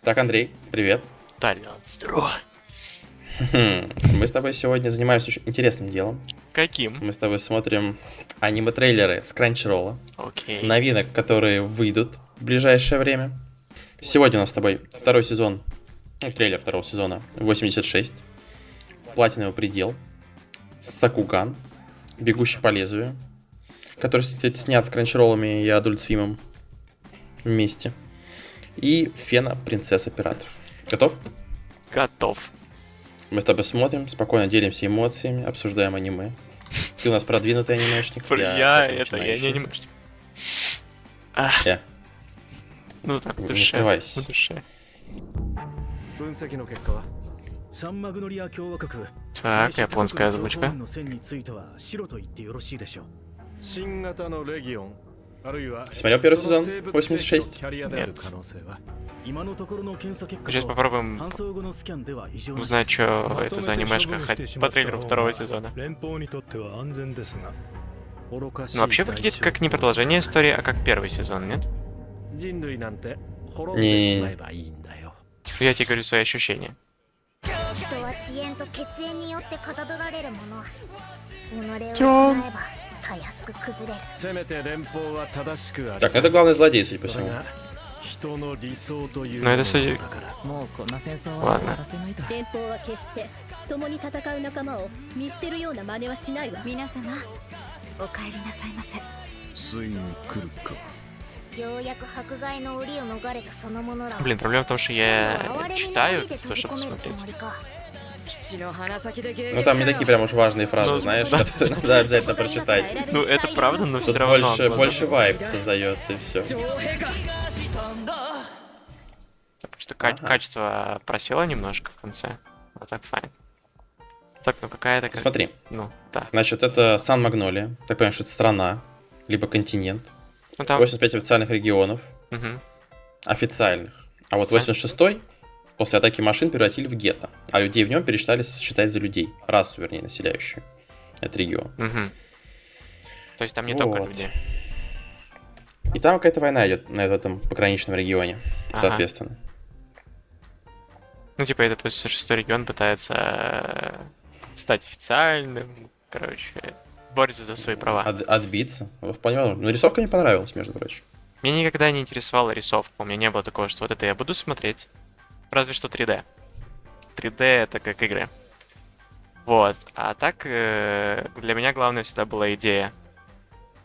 Так, Андрей, привет. Толян, здорово. Мы с тобой сегодня занимаемся очень интересным делом. Каким? Мы с тобой смотрим аниме-трейлеры с Crunchyroll, Окей. новинок, которые выйдут в ближайшее время. Сегодня у нас с тобой второй сезон, трейлер второго сезона 86, Платиновый предел, Сакуган, Бегущий по лезвию, который, кстати, снят с Crunchyroll'ами и Adult Swim'ом вместе, и Фена, принцесса пиратов. Готов? Готов. Мы с тобой смотрим, спокойно делимся эмоциями, обсуждаем аниме. Ты у нас продвинутый анимешник. Я не начинающий. анимешник. Ну так, в Не душе. скрывайся. В душе. Так, японская озвучка. Смотрел первый сезон 86? Нет. Сейчас попробуем узнать, что это за анимешка по трейлеру второго сезона. Ну, вообще выглядит как не продолжение истории, а как первый сезон, нет? Не. Я тебе говорю свои ощущения. 人は遅延と血縁によってかたどられるもの。己を失えばたやすく崩れる。 Так, ну это главный злодей, судя по всему. Но это судя... もうこんな戦争 Ладно. は終わらせないと。連邦は決して共に戦う仲間を見捨てるような真似はしないわ。皆様お帰りなさいませ。ついに来るか。ようやく迫害の檻を逃れたそのものら。 Блин, проблема в том, что я читаю то, 閉じ чтобы 込めるつ посмотреть. もりか。 Ну там не такие прям уж важные фразы, Ну, знаешь, да. которые надо обязательно прочитать. Ну, это правда, но Тут все равно. больше вайб создается и все. Что качество просело немножко в конце. Вот так файн. Так, ну какая-то... Смотри, Ну, да. значит, это Сан Магнолия. Так понимаешь, что это страна, либо континент. Ну там... 85 официальных регионов. Мгм. Официальных. А вот Официально. 86-й после атаки машин превратили в гетто. А людей в нем перестали считать за людей. Расу, вернее, населяющую этот регион. Мгм. То есть там не только Вот. люди. И там какая-то война идет на этом пограничном регионе, Ага. соответственно. Ну, типа, этот 86-й регион пытается стать официальным, короче, борется за свои права. Отбиться. Вполне возможно. Но рисовка мне понравилась, между прочим. Мне никогда не интересовала рисовка, у меня не было такого, что вот это я буду смотреть. Разве что 3D. 3D это как игры. Вот. А так, для меня главное всегда была идея.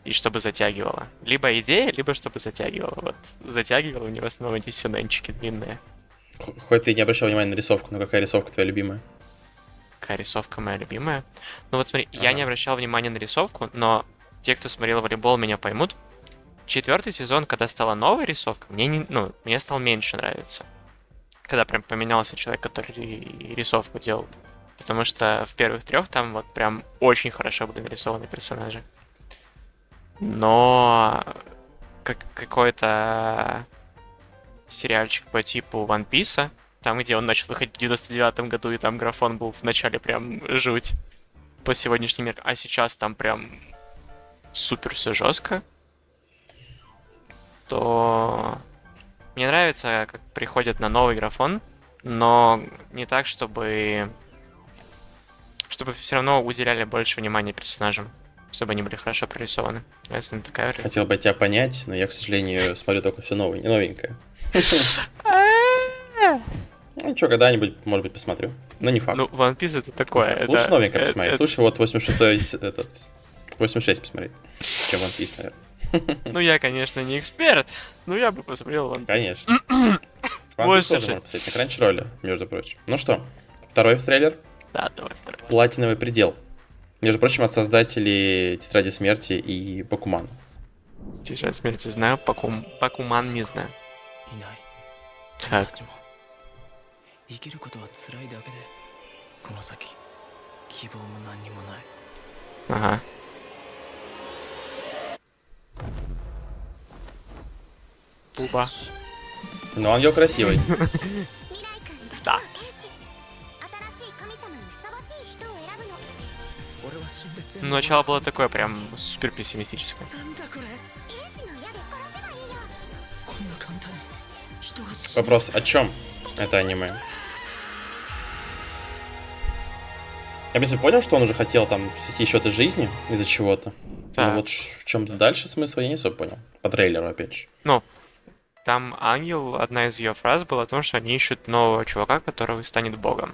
И чтобы затягивала. Либо идея, либо чтобы затягивала. Вот. Затягивала у него в основном эти сюненчики длинные. Хоть ты не обращал внимания на рисовку, но какая рисовка твоя любимая? Какая рисовка моя любимая? Ну вот смотри, я Ага. не обращал внимания на рисовку, но те, кто смотрел волейбол, меня поймут. Четвертый сезон, когда стала новая рисовка, мне стал меньше нравиться. Когда прям поменялся человек, который рисовку делал. Потому что в первых трех там вот прям очень хорошо были нарисованы персонажи. Но какой-то сериальчик по типу One Piece, там, где он начал выходить в 99-м году, и там графон был в начале прям жуть по сегодняшним меркам. А сейчас там прям супер все жестко. То мне нравится, как приходят на новый графон, но не так, чтобы все равно уделяли больше внимания персонажам, чтобы они были хорошо прорисованы. Это такая... Хотел бы тебя понять, но я, к сожалению, смотрю только все новенькое. Ну что, когда-нибудь, может быть, посмотрю. Но не факт. Ну, One Piece это такое. Лучше это- новенькое это- посмотреть. Лучше вот 86 посмотреть, чем One Piece, наверное. Ну, я, конечно, не эксперт, но я бы посмотрел One Piece. Конечно. One Piece тоже 86. можно посмотреть на Crunchyroll, между прочим. Ну что, второй трейлер. Да, давай второй. Платиновый предел. Между прочим, от создателей Тетради смерти и Бакумана. Тетрадь смерти знаю, Пакуман не знаю. いない。 Так, たちも生きることは辛いだけで、この先希望も何にもない。 ага. Буба. Но ангел красивый. 未来君だけは天使。新しい神様にふさわしい人を選ぶの。俺は死んで全部 Ну, начало было такое прям супер пессимистическое. なんだこれ。天使の矢で殺せばいいよ。こんな簡単に人が死 Вопрос, о чем это аниме? Я, в принципе, понял, что он уже хотел там свести счеты жизни из-за чего-то. Да. Но вот в чем-то дальше смысл я не особо понял. По трейлеру, опять же. Ну, там Ангел, одна из ее фраз была о том, что они ищут нового чувака, который станет богом.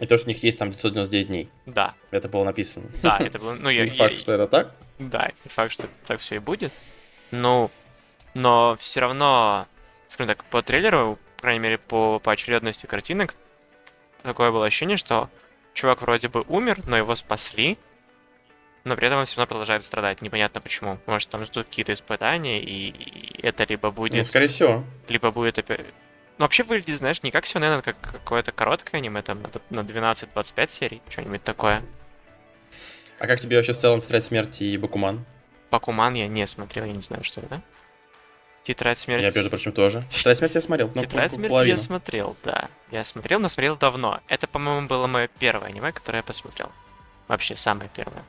И то, что у них есть там 999 дней. Да, Это было написано. да, это было... Ну, Не факт, что это так. Да, не факт, что так все и будет. Ну, но все равно, скажем так, по трейлеру, по крайней мере, по очередности картинок, такое было ощущение, что чувак вроде бы умер, но его спасли, но при этом он все равно продолжает страдать. Непонятно почему. Может, там ждут какие-то испытания, и это либо Ну, будет... скорее всего. Либо будет опять... Ну, вообще выглядит, знаешь, не как все, наверное, как какое-то короткое аниме, там, на 12-25 серий, что-нибудь такое. А как тебе вообще в целом Тетрадь смерти и Бакуман? Бакуман я не смотрел, я не знаю, что это. Тетрадь смерти... Я, между прочим, тоже. Тетрадь смерти я смотрел. Ну, Тетрадь смерти половину. я смотрел, да. Я смотрел, но смотрел давно. Это, по-моему, было мое первое аниме, которое я посмотрел. Вообще, самое первое.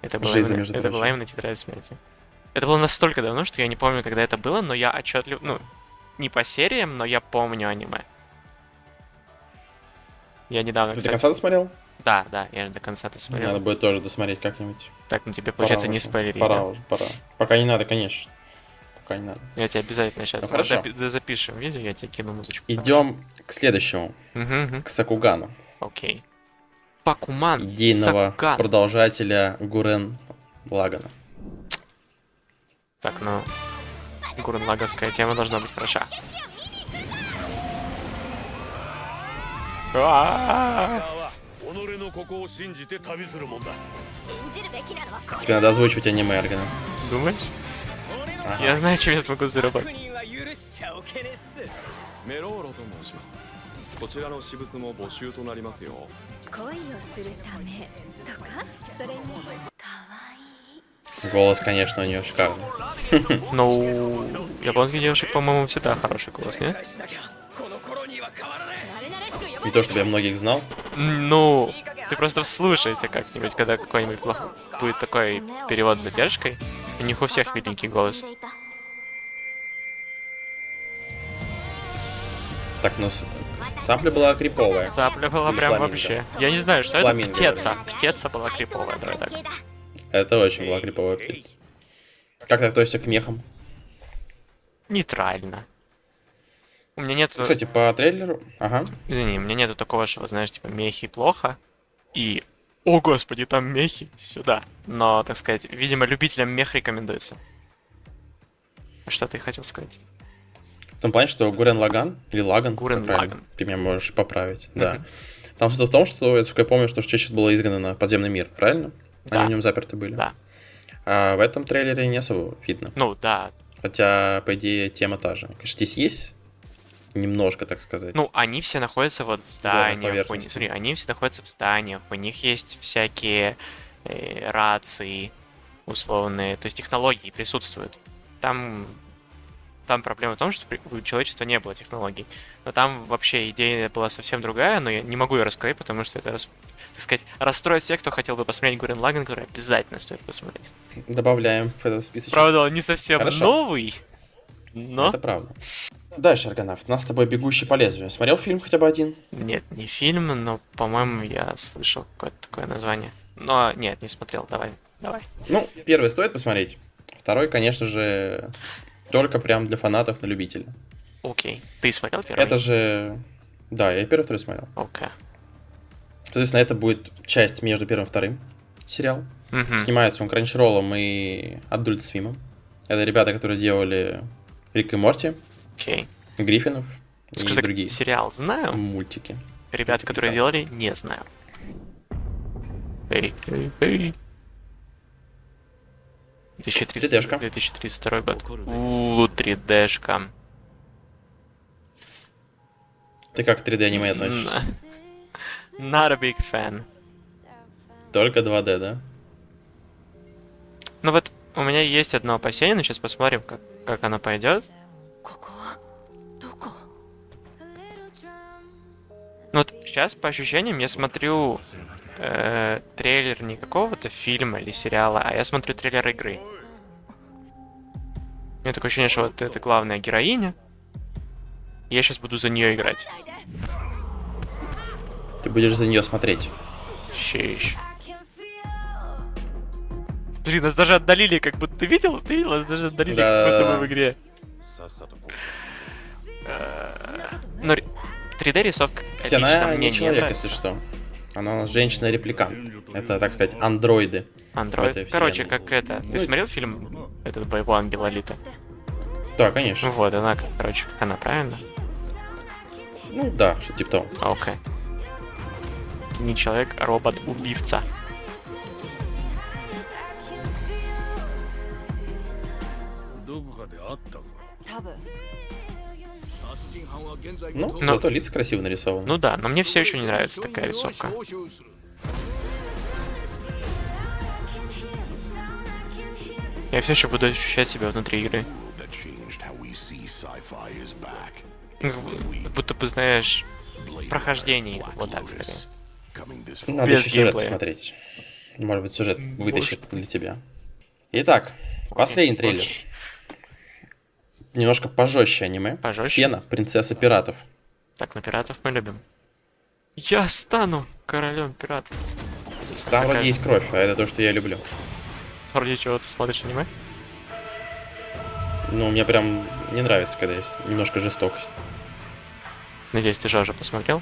Это было, Жиза, именно, между это прочим. была именно Тетрадь смерти. Это было настолько давно, что я не помню, когда это было, но я отчетливо... Ну, не по сериям, но я помню аниме. Я недавно, Ты до кстати... конца досмотрел? Да, я же до конца досмотрел. Надо будет тоже досмотреть как-нибудь. Так, ну тебе, получается, Пора не уже. спойлери, Пора да? уже, пора. Пока не надо, конечно. Пока не надо. Я тебе обязательно сейчас... Ну, хорошо. Запишем видео, я тебе кину музычку. Идем к следующему. Угу, К Сакугану. окей. Бакуман, Идейного Сакуган. продолжателя Гурен Лагана. Так, ну... Гуррен-лаганская тема должна быть хороша. А-а-а. 己のここを信じて旅するもんだ。信じるべきなのはこれ Тебе надо озвучивать аниме, Аргана. Думаешь? Я знаю, чем я смогу заработать. メローロと申します。こちらの私物も募集となりますよ。恋をするためとかそれに可愛い Голос, конечно, у нее шикарный. Ну, японских девушек, по-моему, всегда хороший голос, нет? 慣れ慣れしく呼ば Не то, чтобы я многих знал. Ну, ты просто вслушайся как-нибудь, когда какой-нибудь будет такой перевод с задержкой. У них у всех миленький голос. 遊んでいた Так, ну, цапля была криповая. Цапля была Или прям фламинго. вообще. Я не знаю, что Фламинго, это. Птица. Птица была криповая, давай так. 系だ Это очень была криповая птица. Как ты относишься к мехам? Нейтрально. У меня нету... Кстати, по трейлеру... Ага. Извини, у меня нету такого, что, знаешь, типа, мехи плохо, и... О, господи, там мехи, сюда. Но, так сказать, видимо, любителям мех рекомендуется. А что ты хотел сказать? В том плане, что Гурен Лаган, или Лаган, Гурен как правильно, Лаган. ты меня можешь поправить, да. Там что-то в том, что, я только помню, что сейчас было изгнано на подземный мир, правильно? Да. Они в нем заперты были. Да. А в этом трейлере не особо видно. Ну, да. Хотя, по идее, тема та же. Конечно, здесь есть немножко, так сказать. Ну, они все находятся вот в на зданиях. У них, поверхности. смотри, они все находятся в зданиях. У них есть всякие рации условные. То есть технологии присутствуют. Там проблема в том, что у человечества не было технологий. Но там вообще идея была совсем другая, но я не могу ее раскрыть, потому что это, так сказать, расстроит всех, кто хотел бы посмотреть Гуррен Лаганн, который обязательно стоит посмотреть. Добавляем в этот списочек. Правда, он не совсем Хорошо. новый, но... Это правда. Дальше, Аргонавт. У нас с тобой «Бегущий по лезвию». Смотрел фильм хотя бы один? Нет, не фильм, но, по-моему, я слышал какое-то такое название. Но нет, не смотрел, давай. Ну, первый стоит посмотреть. Второй, конечно же, только прям для фанатов, на любителя. Окей. Ты смотрел первый? Это же... Да, я и первый, второй смотрел. Окей. Соответственно, это будет часть между первым и вторым сериал. Мгм. Снимается он Crunchyroll'ом и Adult Swim'ом. Это ребята, которые делали Рик и Морти, Окей. Гриффинов Скажи и так, другие сериал знаю, мультики. ребят, которые прекрасно. делали, не знаю. Эй. 3D-шка. 2032 год. 3D-шка. Ты как к 3D аниме относишься? Not a big fan. Только 2D, да? Ну вот, у меня есть одно опасение, но сейчас посмотрим, как оно пойдет. ここはどこ Ну вот сейчас, по ощущениям, я смотрю трейлер не какого-то фильма или сериала, а я смотрю трейлер игры. У меня такое ощущение, что вот это главная героиня, Я сейчас буду за нее играть. Ты будешь за нее смотреть. Щищ. Блин, нас даже отдалили, как будто... Ты видел? Ты видел? Нас даже отдалили, Да. как будто мы в игре. Ну, 3D рисовка лично Она мне не не человек, нравится. если что. Она у нас женщина-репликант. Это, так сказать, андроиды. в Андроид. этой Короче, вселенной. как это... Ты Ну, смотрел фильм этот «Боевой ангел Алита»? Да, Ну конечно. вот, она, короче, как она, правильно? Ну да, что типа того. Окей. Не человек, а робот-убивца. Ну, Ну. зато лица красиво нарисованы. Ну да, но мне все еще не нравится такая рисовка. Я все еще буду ощущать себя внутри игры. Как будто бы, знаешь, прохождение, вот так скорее. Надо без еще сюжет геймплея. посмотреть. Может быть, сюжет вытащит для тебя. Итак, последний трейлер. Немножко пожестче аниме. Пожестче? Фена, принцесса пиратов. Так, на пиратов мы любим. Я стану королем пиратов. Там вроде есть кровь, а это то, что я люблю. Вроде чего ты смотришь аниме? Ну, мне прям не нравится, когда есть немножко жестокость. Надеюсь, ты же уже посмотрел?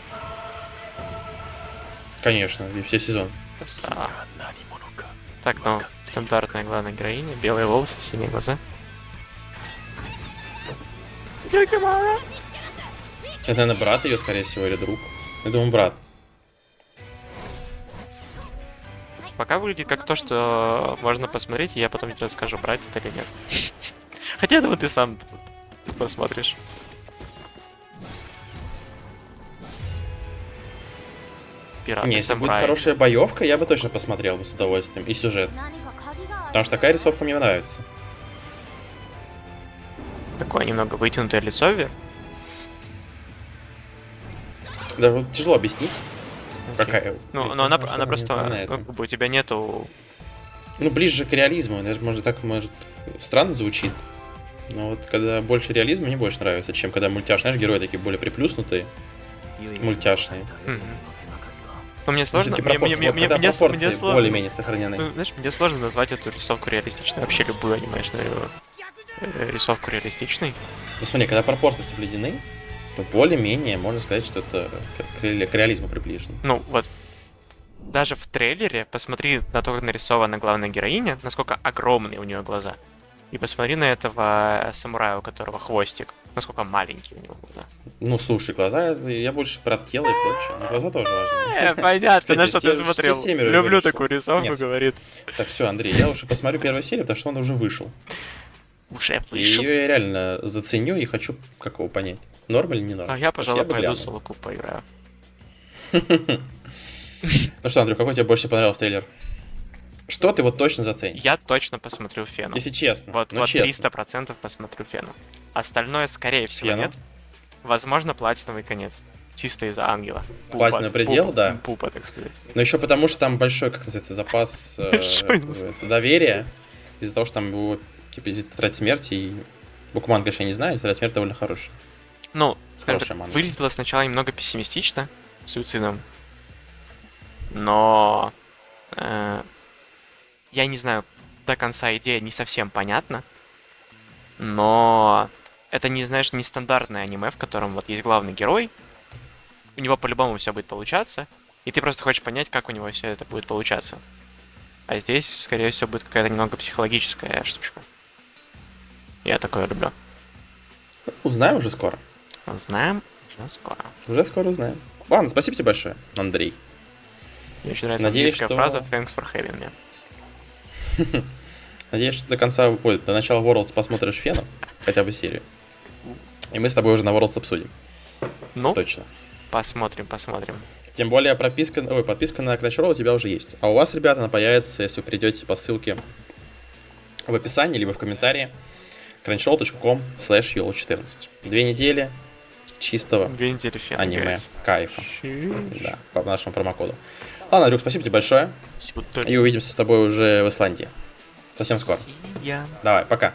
Конечно, и все сезоны. Красава. Так, ну, стандартная главная героиня, белые волосы, синие глаза. Это, наверное, брат ее, скорее всего, или друг. Я думаю, брат. Пока выглядит как то, что можно посмотреть, и я потом тебе расскажу, брать это или нет. Хотя я думаю, ты сам посмотришь. Пираты, Не, если будет самураи. хорошая боевка, я бы точно посмотрел бы с удовольствием. И сюжет. Потому что такая рисовка мне нравится. Такое немного вытянутое лицо вверх. Даже вот тяжело объяснить. Какая. Ну, Нет, но она потому что просто... напоминает. Ну, как бы у тебя нету... Ну, ближе к реализму. Даже, может, так, может, странно звучит. Но вот когда больше реализма, мне больше нравится, чем когда мультяшные, знаешь, герои такие более приплюснутые, мультяшные. Мгм. Ну, мне сложно... Всё-таки когда пропорции сложно... более-менее сохранены. Ну, знаешь, мне сложно назвать эту рисовку реалистичной. Вообще любую анимешную рисовку реалистичной. Ну, смотри, когда пропорции соблюдены, то более-менее можно сказать, что это к реализму приближено. Ну, вот. Даже в трейлере посмотри на то, как нарисована главная героиня, насколько огромные у нее глаза. И посмотри на этого самурая, у которого хвостик, насколько маленькие у него глаза. Ну, слушай, глаза, я больше про тело и прочее. Но глаза тоже важны. Понятно, Кстати, на что ты все смотрел. семеро Люблю говорят, такую что- рисовку, Нет. говорит. Так, все, Андрей, я уже посмотрю первую серию, потому что он уже вышел. Уже И вышел. ее я реально заценю и хочу как его понять. Норм или не норм? А я, пожалуй, бы пойду глянул. Солоку поиграю. Ну что, Андрей, какой тебе больше понравился трейлер? Что ты вот точно заценишь? Я точно посмотрю Фену. Если честно. Вот, ну, вот честно. 300% посмотрю Фену. Остальное, скорее всего, Фену? нет. Возможно, платиновый конец. Чисто из-за ангела. Платиновый предел, да. Пупа, так сказать. Но еще потому, что там большой, как называется, запас Что это за- доверия. Из-за того, что там его, типа, из тетрадь смерти и... Букман, конечно, я не знаю, тетрадь смерти довольно хорошая. Ну, скажем Хорошая так, манга. выглядело сначала немного пессимистично, суицидом. Но... я не знаю, до конца идея не совсем понятна. Но... Это, не, знаешь, не стандартное аниме, в котором вот есть главный герой. У него по-любому все будет получаться. И ты просто хочешь понять, как у него все это будет получаться. А здесь, скорее всего, будет какая-то немного психологическая штучка. Я такое люблю. Узнаем уже скоро. Знаем уже скоро. Уже скоро узнаем. Ладно, спасибо тебе большое, Андрей. Мне очень нравится Надеюсь, английская что- фраза «Thanks for having me». Надеюсь, что до конца, ой, до начала Worlds посмотришь Фену, хотя бы серию. И мы с тобой уже на Worlds обсудим. Ну, Точно. посмотрим. Тем более подписка на Crunchyroll у тебя уже есть. А у вас, ребята, она появится, если вы перейдете по ссылке в описании, либо в комментарии crunchyroll.com/yolo14. 2 недели чистого 2 недели фена. аниме guys. кайфа. Щи. Да, по нашему промокоду. Ладно, Андрюх, спасибо тебе большое. Спасибо, И увидимся с тобой уже в Исландии. Совсем скоро. See ya. Давай, пока.